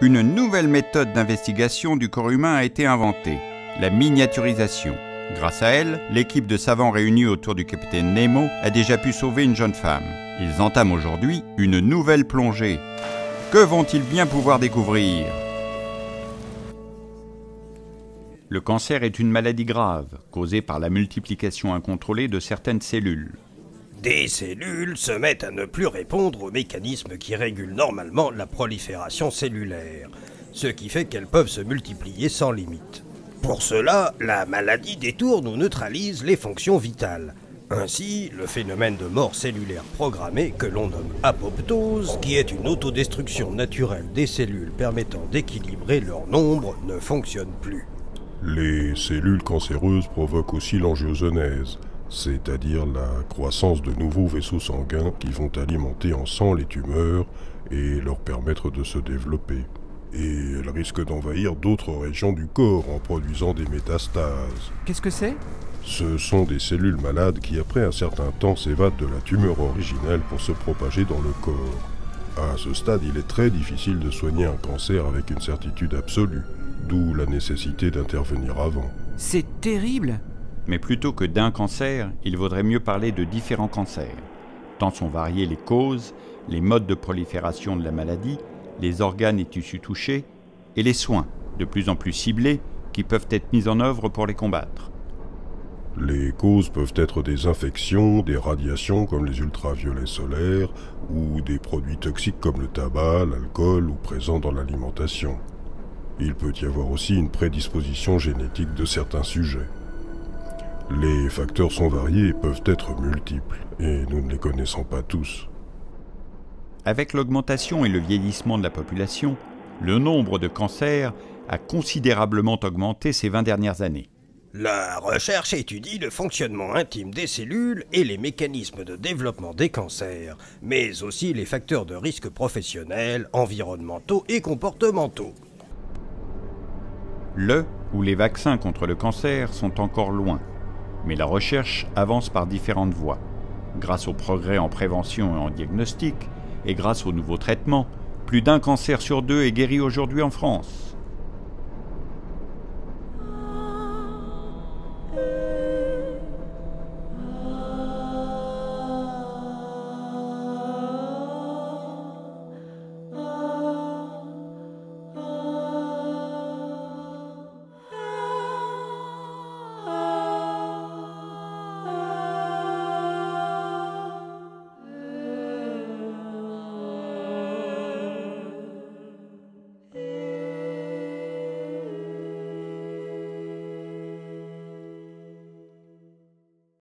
Une nouvelle méthode d'investigation du corps humain a été inventée, la miniaturisation. Grâce à elle, l'équipe de savants réunis autour du capitaine Nemo a déjà pu sauver une jeune femme. Ils entament aujourd'hui une nouvelle plongée. Que vont-ils bien pouvoir découvrir? Le cancer est une maladie grave, causée par la multiplication incontrôlée de certaines cellules. Des cellules se mettent à ne plus répondre aux mécanismes qui régulent normalement la prolifération cellulaire, ce qui fait qu'elles peuvent se multiplier sans limite. Pour cela, la maladie détourne ou neutralise les fonctions vitales. Ainsi, le phénomène de mort cellulaire programmée, que l'on nomme apoptose, qui est une autodestruction naturelle des cellules permettant d'équilibrer leur nombre, ne fonctionne plus. Les cellules cancéreuses provoquent aussi l'angiogenèse, c'est-à-dire la croissance de nouveaux vaisseaux sanguins qui vont alimenter en sang les tumeurs et leur permettre de se développer. Et elles risquent d'envahir d'autres régions du corps en produisant des métastases. Qu'est-ce que c'est? Ce sont des cellules malades qui, après un certain temps, s'évadent de la tumeur originelle pour se propager dans le corps. À ce stade, il est très difficile de soigner un cancer avec une certitude absolue, d'où la nécessité d'intervenir avant. C'est terrible! Mais plutôt que d'un cancer, il vaudrait mieux parler de différents cancers. Tant sont variées les causes, les modes de prolifération de la maladie, les organes et tissus touchés, et les soins, de plus en plus ciblés, qui peuvent être mis en œuvre pour les combattre. Les causes peuvent être des infections, des radiations comme les ultraviolets solaires, ou des produits toxiques comme le tabac, l'alcool ou présents dans l'alimentation. Il peut y avoir aussi une prédisposition génétique de certains sujets. Les facteurs sont variés et peuvent être multiples, et nous ne les connaissons pas tous. Avec l'augmentation et le vieillissement de la population, le nombre de cancers a considérablement augmenté ces 20 dernières années. La recherche étudie le fonctionnement intime des cellules et les mécanismes de développement des cancers, mais aussi les facteurs de risque professionnels, environnementaux et comportementaux. Le ou les vaccins contre le cancer sont encore loin, mais la recherche avance par différentes voies. Grâce aux progrès en prévention et en diagnostic, et grâce aux nouveaux traitements, plus d'un cancer sur deux est guéri aujourd'hui en France.